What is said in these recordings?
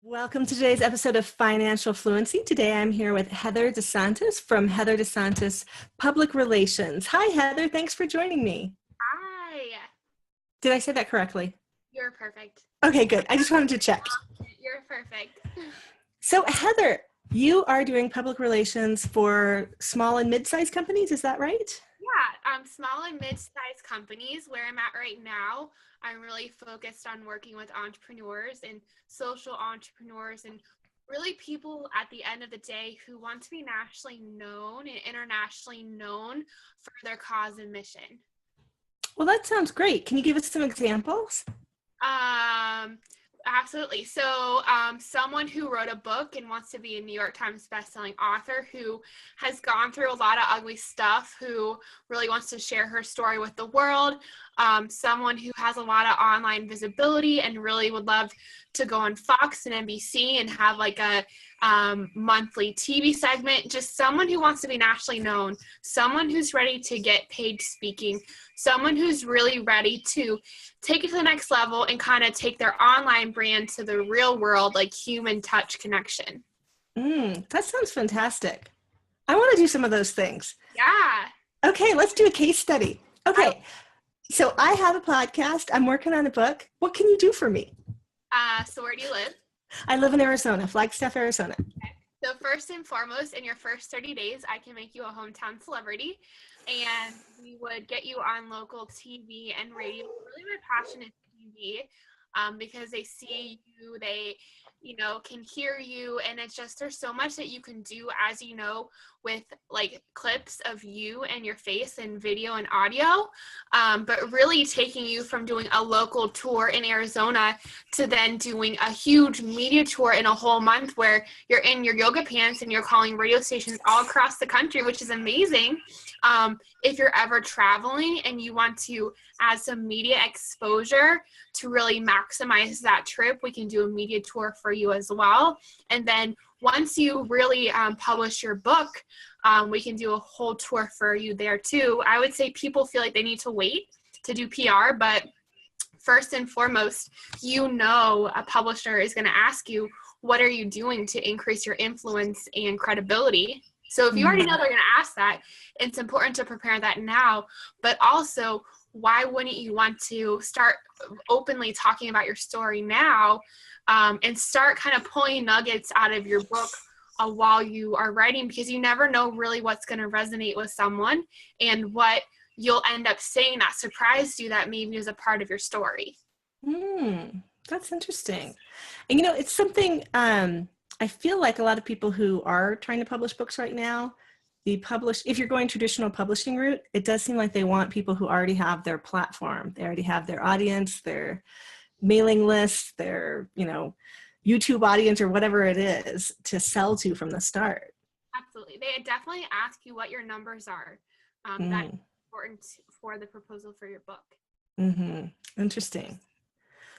Welcome to today's episode of Financial Fluency. Today I'm here with Heather DeSantis from Heather DeSantis Public Relations. Hi, Heather. Thanks for joining me. Hi. Did I say that correctly? You're perfect. Okay, good. I just wanted to check. You're perfect. So, Heather, you are doing public relations for small and mid-sized companies. Is that right? Yeah, small and mid-sized companies. Where I'm at right now, I'm really focused on working with entrepreneurs and social entrepreneurs and really people at the end of the day who want to be nationally known and internationally known for their cause and mission. Well, that sounds great. Can you give us some examples? Absolutely. So someone who wrote a book and wants to be a New York Times bestselling author who has gone through a lot of ugly stuff, who really wants to share her story with the world. Someone who has a lot of online visibility and really would love to go on Fox and NBC and have like a monthly TV segment. Just someone who wants to be nationally known, someone who's ready to get paid speaking, someone who's really ready to take it to the next level and kind of take their online brand to the real world, like human touch connection. That sounds fantastic. I want to do some of those things. Yeah. Okay, let's do a case study. Okay, so I have a podcast. I'm working on a book. What can you do for me? So where do you live? I live in Arizona, Flagstaff, Arizona. Okay. So first and foremost, in your first 30 days, I can make you a hometown celebrity, and we would get you on local TV and radio. Really, my passion is TV, because they see you, they, can hear you, and it's just, there's so much that you can do, as you know, with like clips of you and your face and video and audio, but really taking you from doing a local tour in Arizona to then doing a huge media tour in a whole month where you're in your yoga pants and you're calling radio stations all across the country, which is amazing. If you're ever traveling and you want to add some media exposure to really maximize that trip, we can do a media tour for you as well. And then once you really publish your book, we can do a whole tour for you there too. I would say people feel like they need to wait to do PR, but first and foremost, a publisher is going to ask you, what are you doing to increase your influence and credibility? So if you already know they're going to ask that, it's important to prepare that now, but also, why wouldn't you want to start openly talking about your story now, and start kind of pulling nuggets out of your book while you are writing, because you never know really what's going to resonate with someone and what you'll end up saying that surprised you that maybe is a part of your story. That's interesting. And it's something I feel like a lot of people who are trying to publish books right now, if you're going traditional publishing route, it does seem like they want people who already have their platform. They already have their audience, their mailing list, their, YouTube audience or whatever it is to sell to from the start. Absolutely. They definitely ask you what your numbers are. That's important for the proposal for your book. Interesting.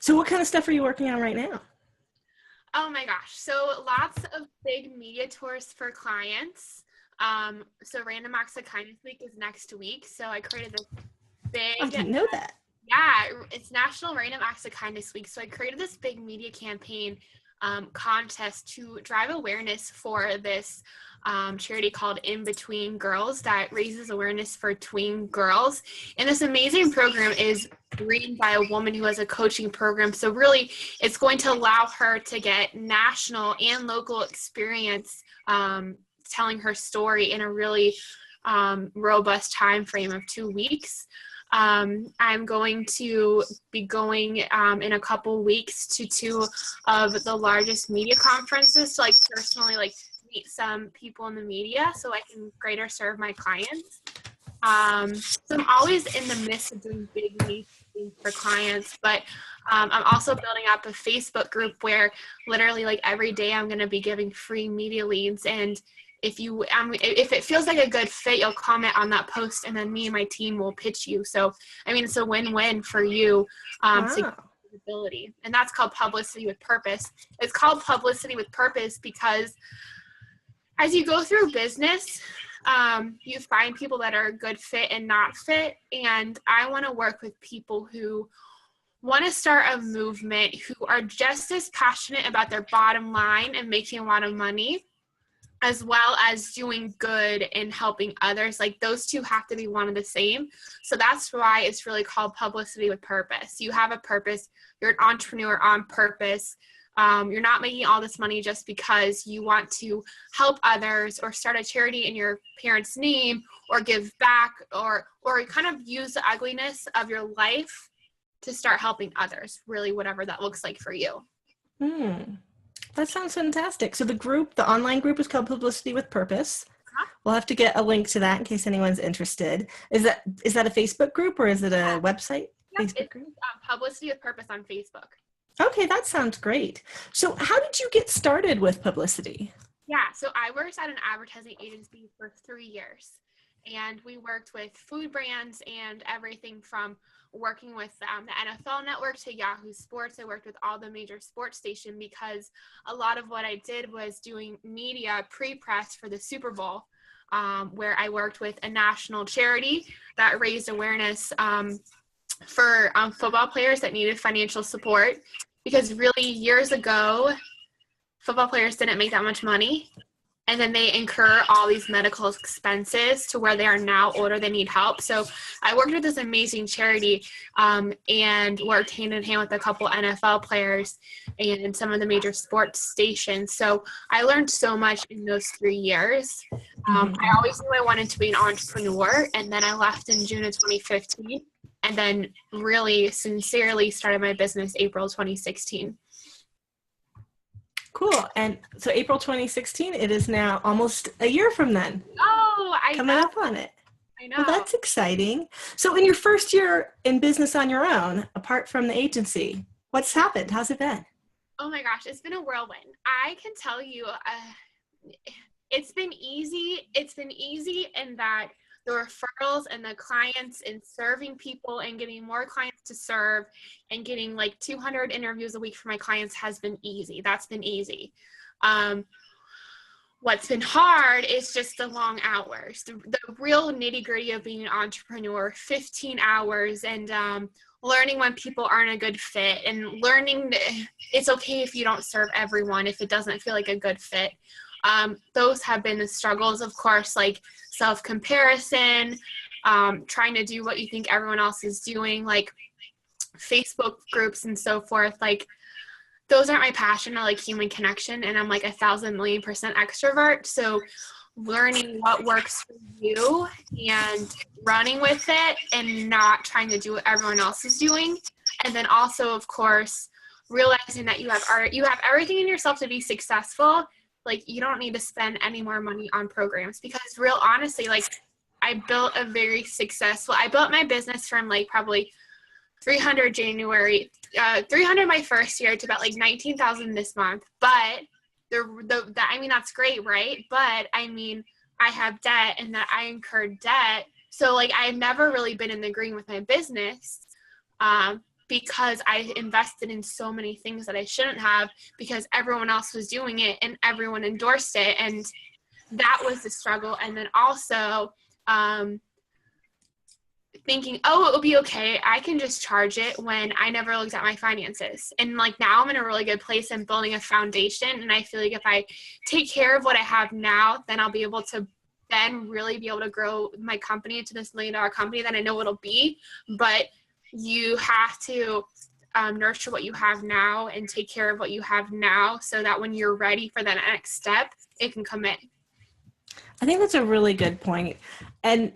So what kind of stuff are you working on right now? Oh my gosh. So lots of big media tours for clients. So Random Acts of Kindness Week is next week. So I created this big... I didn't know that. Yeah, it's National Random Acts of Kindness Week. So I created this big media campaign contest to drive awareness for this charity called Tween Girls that raises awareness for tween girls. And this amazing program is ran by a woman who has a coaching program. So really, it's going to allow her to get national and local experience telling her story in a really robust time frame of 2 weeks. I'm going to be going in a couple weeks to 2 of the largest media conferences to personally meet some people in the media so I can greater serve my clients. So I'm always in the midst of doing big meetings for clients, but I'm also building up a Facebook group where literally every day I'm going to be giving free media leads, and if it feels like a good fit, you'll comment on that post and then me and my team will pitch you. So, it's a win-win for you to get visibility. And that's called Publicity with Purpose. It's called Publicity with Purpose because as you go through business, you find people that are a good fit and not fit. And I want to work with people who want to start a movement who are just as passionate about their bottom line and making a lot of money, as well as doing good and helping others. Like those two have to be one and the same. So that's why it's really called Publicity with Purpose. You have a purpose. You're an entrepreneur on purpose. You're not making all this money just because you want to help others or start a charity in your parents' name or give back or kind of use the ugliness of your life to start helping others, really whatever that looks like for you. That sounds fantastic. So the online group is called Publicity with Purpose. Uh-huh. We'll have to get a link to that in case anyone's interested. Is that a Facebook group or is it a website? Yeah, Facebook group? Publicity with Purpose on Facebook. Okay, that sounds great. So how did you get started with Publicity? Yeah, so I worked at an advertising agency for 3 years. And we worked with food brands and everything from working with the NFL Network to Yahoo Sports. I worked with all the major sports stations because a lot of what I did was doing media pre-press for the Super Bowl, where I worked with a national charity that raised awareness for football players that needed financial support. Because really years ago, football players didn't make that much money. And then they incur all these medical expenses to where they are now older, they need help. So I worked with this amazing charity and worked hand in hand with a couple NFL players and some of the major sports stations. So I learned so much in those 3 years. I always knew I wanted to be an entrepreneur. And then I left in June of 2015 and then really sincerely started my business April 2016. Cool. And so April 2016, it is now almost a year from then. Oh, I coming know. up on it. I know. Well, that's exciting. So in your first year in business on your own, apart from the agency, what's happened? How's it been? Oh my gosh, it's been a whirlwind. I can tell you, it's been easy. It's been easy in that the referrals and the clients and serving people and getting more clients to serve and getting like 200 interviews a week for my clients has been easy. That's been easy. What's been hard is just the long hours, the real nitty gritty of being an entrepreneur, 15 hours and learning when people aren't a good fit and learning it's okay if you don't serve everyone if it doesn't feel like a good fit. Those have been the struggles, of course, like self-comparison, trying to do what you think everyone else is doing, like Facebook groups and so forth. Like those aren't my passion. I like human connection and I'm like 1,000,000,000% extrovert. So learning what works for you and running with it and not trying to do what everyone else is doing. And then also, of course, realizing that you have everything in yourself to be successful. Like you don't need to spend any more money on programs because real honestly, like I built my business from like probably 300 my first year to about like 19,000 this month. But I mean, that's great, right? But I mean, I have debt and that I incurred debt. So like I've never really been in the green with my business. Because I invested in so many things that I shouldn't have because everyone else was doing it and everyone endorsed it. And that was the struggle. And then also thinking, oh, it will be okay. I can just charge it when I never looked at my finances. And like now I'm in a really good place and building a foundation. And I feel like if I take care of what I have now, then I'll be able to then really be able to grow my company into this $1 million company that I know it'll be. But you have to nurture what you have now and take care of what you have now so that when you're ready for that next step, it can come in. I think that's a really good point. And,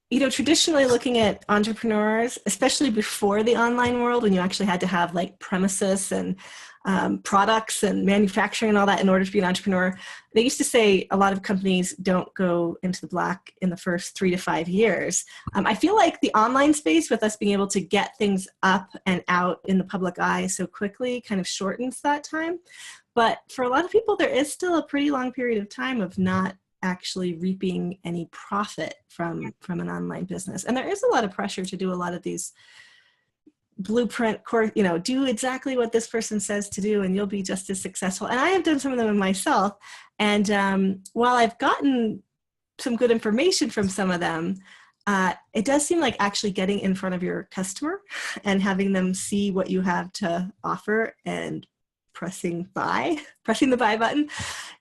you know, traditionally looking at entrepreneurs, especially before the online world, when you actually had to have like premises and products and manufacturing and all that in order to be an entrepreneur, they used to say a lot of companies don't go into the black in the first 3 to 5 years. I feel like the online space with us being able to get things up and out in the public eye so quickly kind of shortens that time. But for a lot of people, there is still a pretty long period of time of not actually reaping any profit from an online business. And there is a lot of pressure to do a lot of these blueprint course, you know, do exactly what this person says to do and you'll be just as successful. And I have done some of them myself. And while I've gotten some good information from some of them, it does seem like actually getting in front of your customer and having them see what you have to offer and pressing the buy button,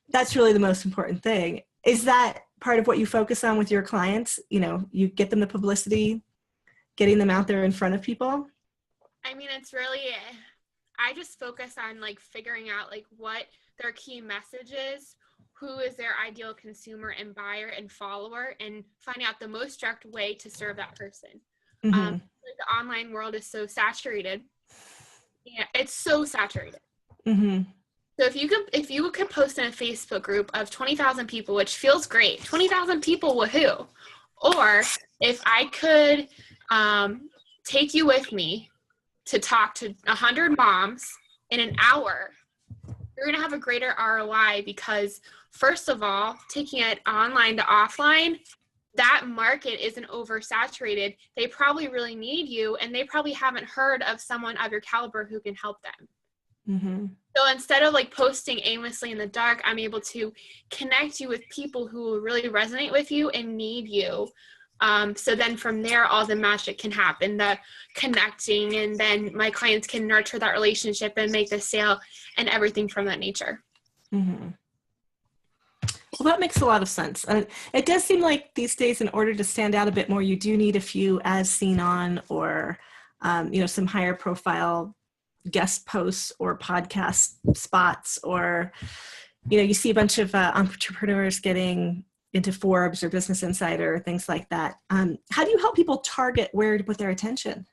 that's really the most important thing. Is that part of what you focus on with your clients? You know, you get them the publicity, getting them out there in front of people? I mean, it's really, I just focus on like figuring out like what their key message is, who is their ideal consumer and buyer and follower, and finding out the most direct way to serve that person. Mm-hmm. The online world is so saturated. Yeah, it's so saturated. Mm-hmm. So if you could post in a Facebook group of 20,000 people, which feels great, 20,000 people, woohoo. Or if I could take you with me to talk to 100 moms in an hour, you're going to have a greater ROI because, first of all, taking it online to offline, that market isn't oversaturated. They probably really need you, and they probably haven't heard of someone of your caliber who can help them. Mm-hmm. So instead of like posting aimlessly in the dark, I'm able to connect you with people who will really resonate with you and need you. So then from there, all the magic can happen, the connecting, and then my clients can nurture that relationship and make the sale and everything from that nature. Mm-hmm. Well, that makes a lot of sense. It does seem like these days, in order to stand out a bit more, you do need a few as seen on or, some higher profile guest posts or podcast spots, or, you see a bunch of entrepreneurs getting into Forbes or Business Insider, things like that. How do you help people target where to put their attention?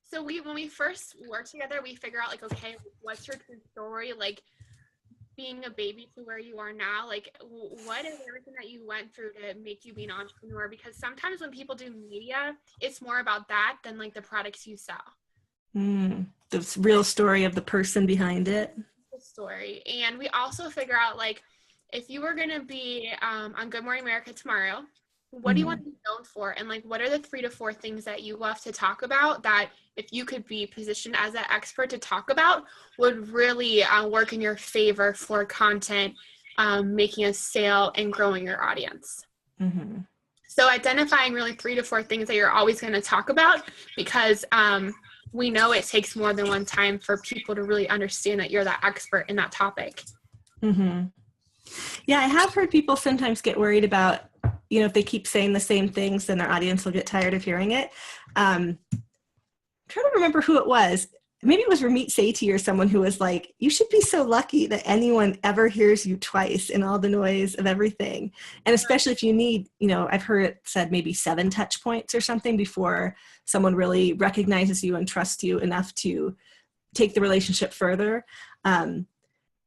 So when we first work together, we figure out like, okay, what's your true story? Like being a baby to where you are now, like what is everything that you went through to make you be an entrepreneur? Because sometimes when people do media, it's more about that than like the products you sell. The real story of the person behind it. The story. And we also figure out like, if you were going to be on Good Morning America tomorrow, what do you want to be known for? And like, what are the 3 to 4 things that you love to talk about that if you could be positioned as an expert to talk about would really work in your favor for content, making a sale and growing your audience? Mm-hmm. So identifying really 3 to 4 things that you're always going to talk about, because we know it takes more than one time for people to really understand that you're that expert in that topic. Mm-hmm. Yeah, I have heard people sometimes get worried about, if they keep saying the same things, then their audience will get tired of hearing it. I'm trying to remember who it was. Maybe it was Ramit Sethi or someone who was like, you should be so lucky that anyone ever hears you twice in all the noise of everything. And especially if you need, I've heard it said maybe 7 touch points or something before someone really recognizes you and trusts you enough to take the relationship further.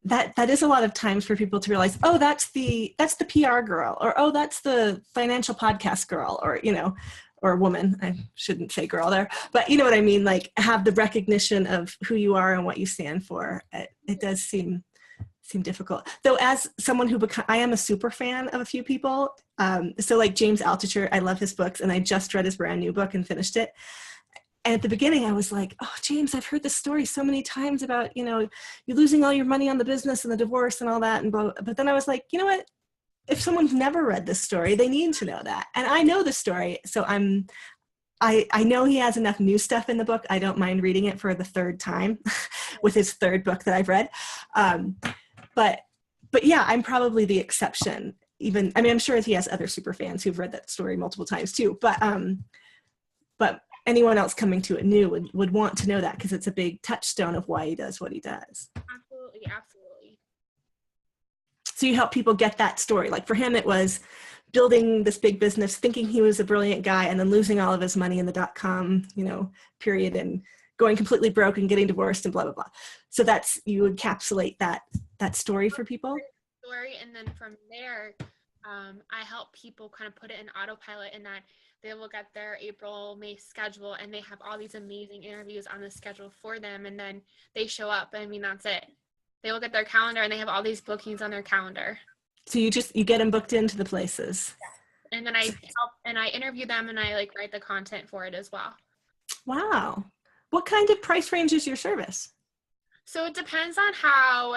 That is a lot of times for people to realize, oh, that's the PR girl, or, oh, that's the financial podcast girl, or, or woman. I shouldn't say girl there, but you know what I mean? Like have the recognition of who you are and what you stand for. It does seem difficult. Though as someone I am a super fan of a few people. So like James Altucher, I love his books, and I just read his brand new book and finished it. And at the beginning, I was like, oh, James, I've heard this story so many times about, you losing all your money on the business and the divorce and all that. And blah. But then I was like, you know what? If someone's never read this story, they need to know that. And I know the story. So I know he has enough new stuff in the book. I don't mind reading it for the 3rd time with his 3rd book that I've read. But yeah, I'm probably the exception. I'm sure he has other super fans who've read that story multiple times too. But anyone else coming to it new would want to know that, because it's a big touchstone of why he does what he does. Absolutely. So you help people get that story. Like for him, it was building this big business, thinking he was a brilliant guy, and then losing all of his money in the .com, period, and going completely broke and getting divorced and blah, blah, blah. So you encapsulate that story for people. And then from there, I help people kind of put it in autopilot, in that they look at their April, May schedule, and they have all these amazing interviews on the schedule for them. And then they show up. That's it. They look at their calendar and they have all these bookings on their calendar. So you get them booked into the places. And then I help and I interview them, and I write the content for it as well. Wow. What kind of price range is your service? So it depends on how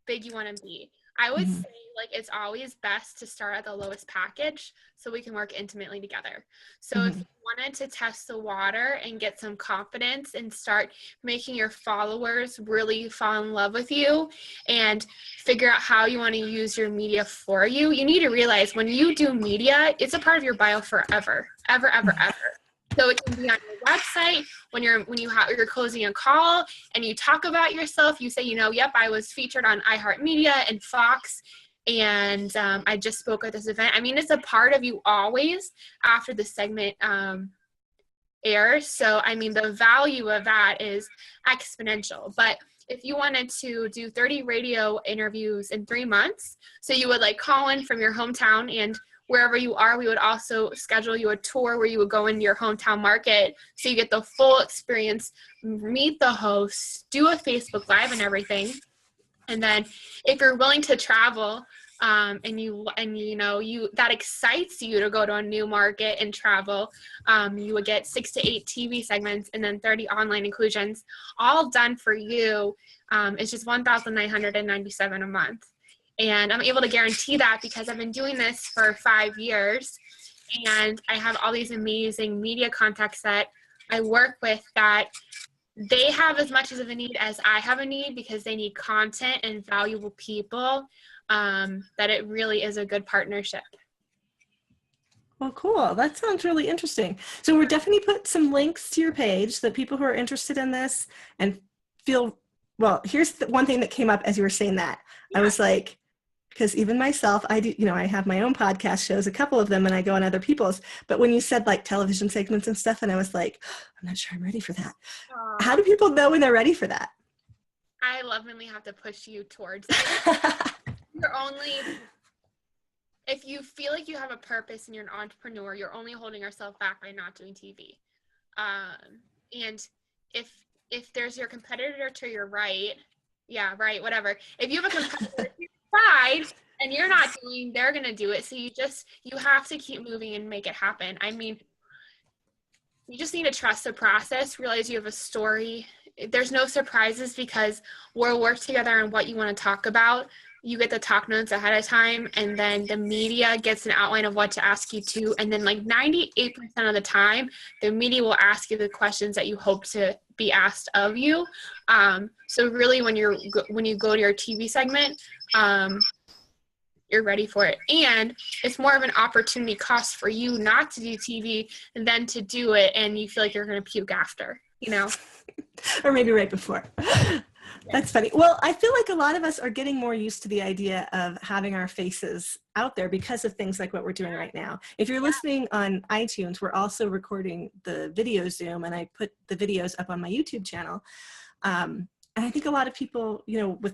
big you want to be. I would say like it's always best to start at the lowest package so we can work intimately together. So if you wanted to test the water and get some confidence and start making your followers really fall in love with you and figure out how you want to use your media for you, you need to realize when you do media, it's a part of your bio forever, ever, ever, ever. So it can be on your website you're closing a call and you talk about yourself. You say, yep, I was featured on iHeartMedia and Fox, and I just spoke at this event. I mean, it's a part of you always after the segment airs. So, I mean, the value of that is exponential. But if you wanted to do 30 radio interviews in 3 months, so you would like call in from your hometown, and wherever you are, we would also schedule you a tour where you would go into your hometown market so you get the full experience, meet the hosts, do a Facebook Live and everything. And then if you're willing to travel that excites you to go to a new market and travel, you would get 6 to 8 TV segments and then 30 online inclusions, all done for you. It's just $1,997 a month. And I'm able to guarantee that because I've been doing this for 5 years, and I have all these amazing media contacts that I work with that they have as much of a need as I have a need because they need content and valuable people, that it really is a good partnership. Well, cool. That sounds really interesting. So we're definitely put some links to your page so that people who are interested in this and feel, well, here's the one thing that came up as you were saying that. Yeah. I was like, because even myself, I do, I have my own podcast shows, a couple of them, and I go on other people's. But when you said like television segments and stuff, and I was like, I'm not sure I'm ready for that. How do people know when they're ready for that? I lovingly have to push you towards it. If you feel like you have a purpose and you're an entrepreneur, you're only holding yourself back by not doing TV. And if there's your competitor to your right, whatever. If you have a competitor to your side and you're not doing, they're going to do it. So you have to keep moving and make it happen. I mean, you just need to trust the process, realize you have a story. There's no surprises because we'll work together on what you want to talk about. You get the talk notes ahead of time, and then the media gets an outline of what to ask you to. And then like 98% of the time, the media will ask you the questions that you hope to be asked of you. So really when you go to your TV segment, you're ready for it. And it's more of an opportunity cost for you not to do TV than to do it and you feel like you're going to puke after, Or maybe right before. That's funny. Well, I feel like a lot of us are getting more used to the idea of having our faces out there because of things like what we're doing right now. If you're listening on iTunes, we're also recording the video Zoom, and I put the videos up on my YouTube channel. And I think a lot of people,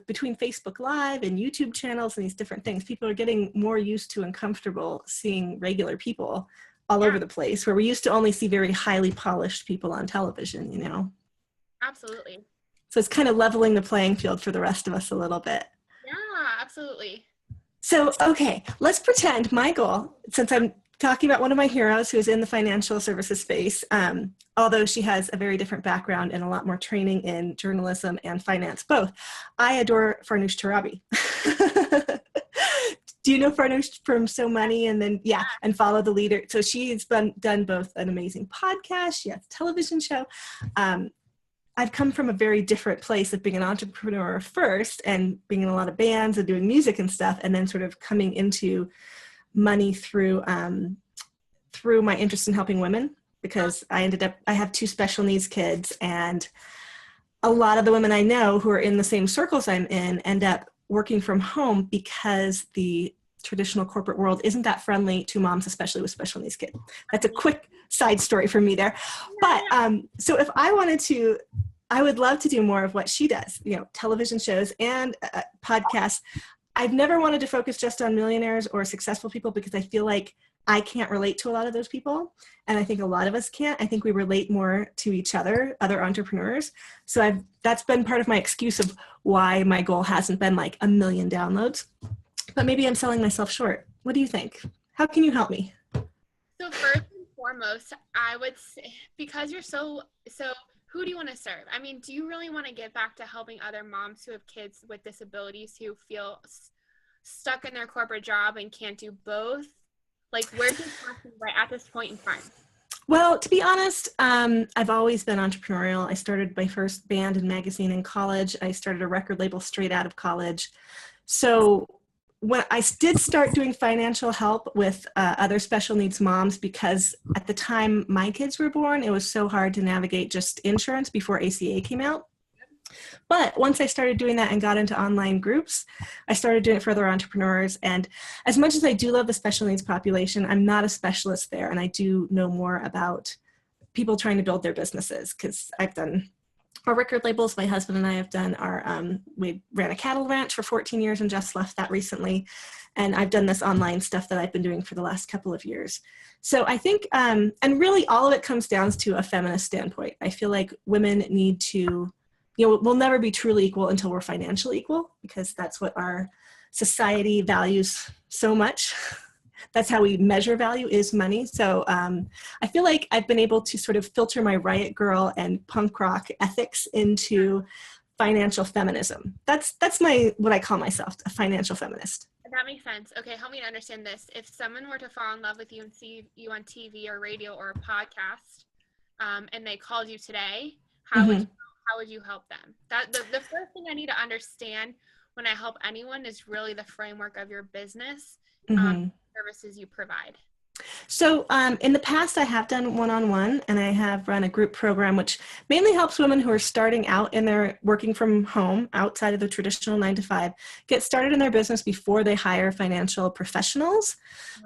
between Facebook Live and YouTube channels and these different things, people are getting more used to and comfortable seeing regular people all over the place, where we used to only see very highly polished people on television, Absolutely. So it's kind of leveling the playing field for the rest of us a little bit. Yeah, absolutely. So, okay, let's pretend my goal, since I'm talking about one of my heroes who is in the financial services space, although she has a very different background and a lot more training in journalism and finance, both. I adore Farnoosh Torabi. Do you know Farnoosh from So Money? And then, and Follow the Leader. So she's done both an amazing podcast. She has a television show. I've come from a very different place of being an entrepreneur first and being in a lot of bands and doing music and stuff, and then sort of coming into money through my interest in helping women, because I have 2 special needs kids, and a lot of the women I know who are in the same circles I'm in end up working from home because the traditional corporate world isn't that friendly to moms, especially with special needs kids. That's a quick side story for me there. But so if I wanted to, I would love to do more of what she does, television shows and podcasts. I've never wanted to focus just on millionaires or successful people because I feel like I can't relate to a lot of those people. And I think a lot of us can't. I think we relate more to each other entrepreneurs. So that's been part of my excuse of why my goal hasn't been like 1 million downloads. But maybe I'm selling myself short. What do you think? How can you help me? So first and foremost, I would say, because you're so who do you want to serve? I mean, do you really want to get back to helping other moms who have kids with disabilities who feel stuck in their corporate job and can't do both? Like, where's your passion right at this point in time? Well, to be honest, I've always been entrepreneurial. I started my first band and magazine in college. I started a record label straight out of college. So when I did start doing financial help with other special needs moms, because at the time my kids were born, it was so hard to navigate just insurance before ACA came out. But once I started doing that and got into online groups, I started doing it for other entrepreneurs. And as much as I do love the special needs population, I'm not a specialist there. And I do know more about people trying to build their businesses, because I've done our record labels. My husband and I have done our, we ran a cattle ranch for 14 years and just left that recently. And I've done this online stuff that I've been doing for the last couple of years. So I think, and really all of it comes down to a feminist standpoint. I feel like women need to, we'll never be truly equal until we're financially equal, because that's what our society values so much. That's how we measure value, is money. So I feel like I've been able to sort of filter my riot girl and punk rock ethics into financial feminism. That's what I call myself, a financial feminist. That makes sense. Okay, help me to understand this. If someone were to fall in love with you and see you on TV or radio or a podcast, and they called you today, how would you help them? The first thing I need to understand when I help anyone is really the framework of your business, services you provide. So in the past, I have done one-on-one, and I have run a group program, which mainly helps women who are starting out in their working from home outside of the traditional 9-to-5, get started in their business before they hire financial professionals.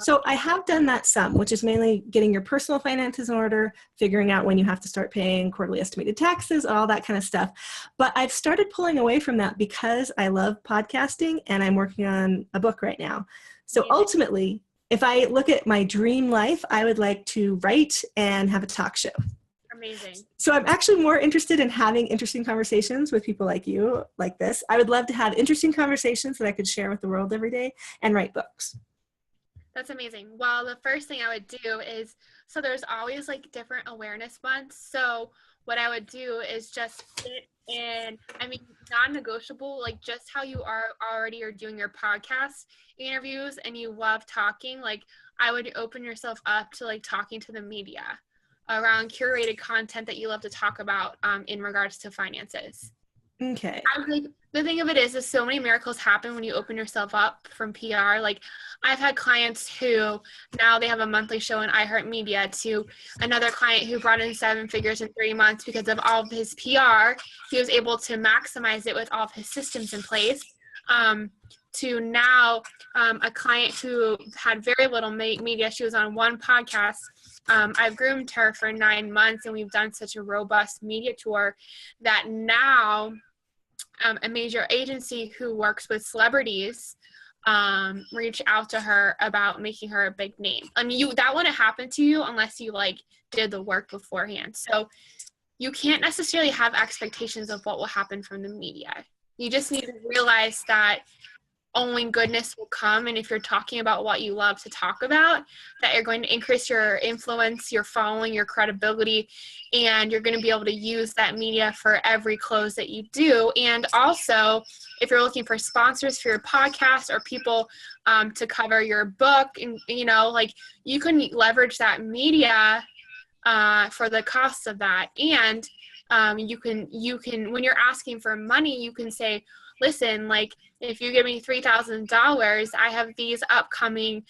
So I have done that some, which is mainly getting your personal finances in order, figuring out when you have to start paying quarterly estimated taxes, all that kind of stuff. But I've started pulling away from that because I love podcasting, and I'm working on a book right now. So ultimately, if I look at my dream life, I would like to write and have a talk show. Amazing. So I'm actually more interested in having interesting conversations with people like you, like this. I would love to have interesting conversations that I could share with the world every day and write books. That's amazing. Well, the first thing I would do is, so there's always like different awareness months. So what I would do is just sit in, non-negotiable, like just how you are doing your podcast interviews and you love talking, like I would open yourself up to like talking to the media around curated content that you love to talk about in regards to finances. Okay. I was like, the thing of it is so many miracles happen when you open yourself up from PR. Like I've had clients who now they have a monthly show in iHeartMedia, to another client who brought in 7 figures in 3 months because of all of his PR. He was able to maximize it with all of his systems in place. To now a client who had very little media. She was on one podcast. I've groomed her for 9 months, and we've done such a robust media tour that now a major agency who works with celebrities reached out to her about making her a big name. I mean, that wouldn't happen to you unless you like did the work beforehand. So you can't necessarily have expectations of what will happen from the media. You just need to realize that only goodness will come, and if you're talking about what you love to talk about, that you're going to increase your influence, your following, your credibility, and you're going to be able to use that media for every close that you do. And also, if you're looking for sponsors for your podcast or people to cover your book, and like you can leverage that media for the cost of that. And you can when you're asking for money, you can say, listen, like if you give me $3,000, I have these upcoming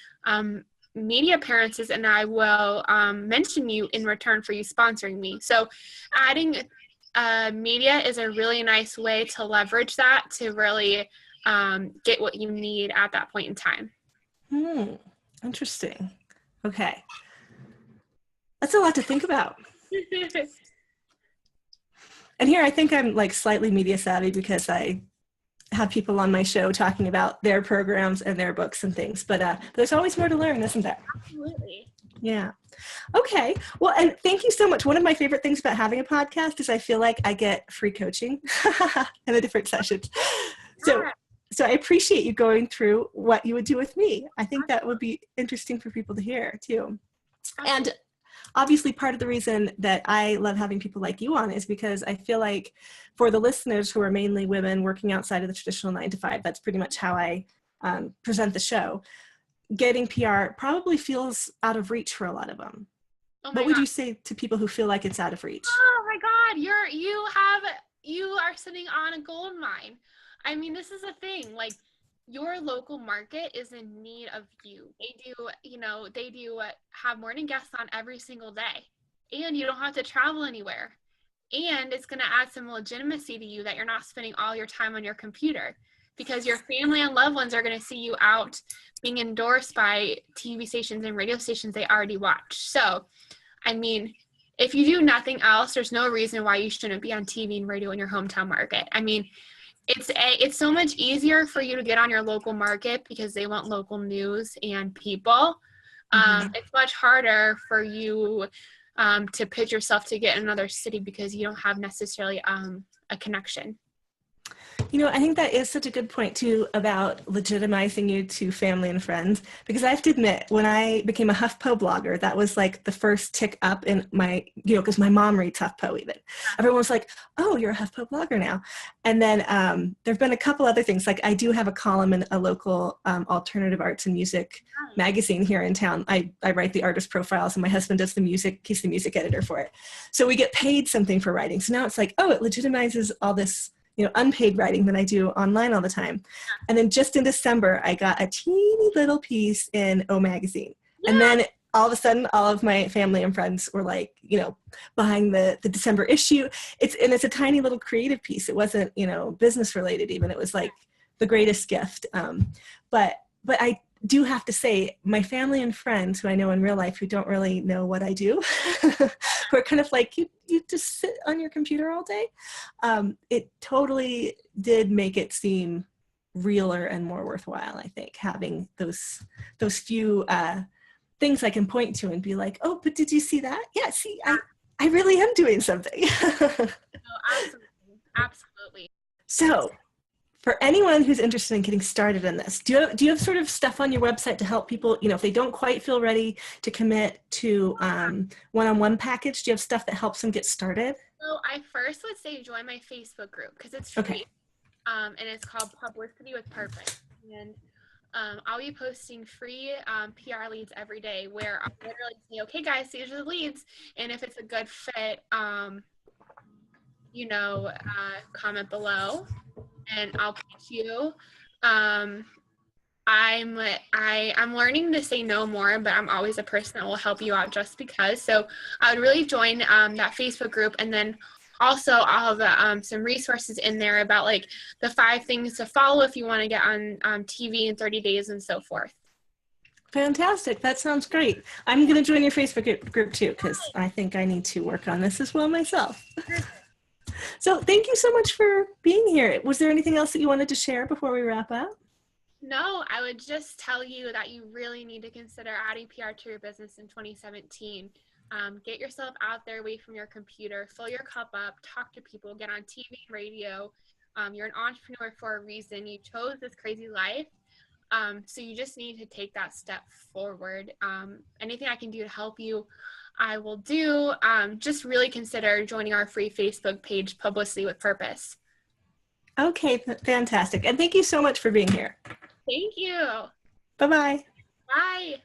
media appearances, and I will mention you in return for you sponsoring me. So adding media is a really nice way to leverage that to really get what you need at that point in time. Interesting. Okay. That's a lot to think about. And here I think I'm like slightly media savvy because I have people on my show talking about their programs and their books and things, but there's always more to learn, isn't there? Absolutely. Yeah. Okay. Well, and thank you so much. One of my favorite things about having a podcast is I feel like I get free coaching in the different sessions. So I appreciate you going through what you would do with me. I think that would be interesting for people to hear too. And obviously part of the reason that I love having people like you on is because I feel like for the listeners who are mainly women working outside of the traditional 9-to-5, that's pretty much how I present the show, getting PR probably feels out of reach for a lot of them. What would you say to people who feel like it's out of reach? Oh my God, you are sitting on a gold mine. I mean, this is a thing. Like, your local market is in need of you. They do have morning guests on every single day, and you don't have to travel anywhere. And it's going to add some legitimacy to you that you're not spending all your time on your computer, because your family and loved ones are going to see you out being endorsed by TV stations and radio stations they already watch. So, I mean, if you do nothing else, there's no reason why you shouldn't be on TV and radio in your hometown market. I mean, it's so much easier for you to get on your local market because they want local news and people. It's much harder for you to pitch yourself to get in another city because you don't have necessarily a connection. I think that is such a good point too about legitimizing you to family and friends, because I have to admit, when I became a HuffPo blogger, that was like the first tick up in my, because my mom reads HuffPo even. Everyone was like, oh, you're a HuffPo blogger now. And then there've been a couple other things. Like, I do have a column in a local alternative arts and music magazine here in town. I write the artist profiles, and my husband does the music. He's the music editor for it. So we get paid something for writing. So now it's like, oh, it legitimizes all this unpaid writing that I do online all the time. And then just in December, I got a teeny little piece in O Magazine. Yeah. And then all of a sudden, all of my family and friends were like, buying the December issue. It's a tiny little creative piece. It wasn't, business related even. It was like the greatest gift. But I do have to say, my family and friends who I know in real life who don't really know what I do, who are kind of like, you just sit on your computer all day. It totally did make it seem realer and more worthwhile, I think, having those few things I can point to and be like, oh, but did you see that? Yeah, see, I really am doing something. Absolutely. So, for anyone who's interested in getting started in this, do you have sort of stuff on your website to help people, if they don't quite feel ready to commit to one-on-one package? Do you have stuff that helps them get started? So I first would say join my Facebook group, because it's free. Okay. And it's called Publicity with Purpose. And I'll be posting free PR leads every day, where I'll literally say, okay, guys, these are the leads. And if it's a good fit, comment below, and I'll pitch you. I'm learning to say no more, but I'm always a person that will help you out just because. So I would really join that Facebook group, and then also I'll have some resources in there about like the 5 things to follow if you want to get on TV in 30 days and so forth. Fantastic. That sounds great. I'm going to join your Facebook group too, because I think I need to work on this as well myself. So thank you so much for being here. Was there anything else that you wanted to share before we wrap up? No, I would just tell you that you really need to consider adding PR to your business in 2017. Get yourself out there, away from your computer, fill your cup up, talk to people, get on TV and radio. You're an entrepreneur for a reason. You chose this crazy life. So you just need to take that step forward. Anything I can do to help you, I will do. Just really consider joining our free Facebook page, Publicity with Purpose. Okay, fantastic. And thank you so much for being here. Thank you. Bye-bye. Bye.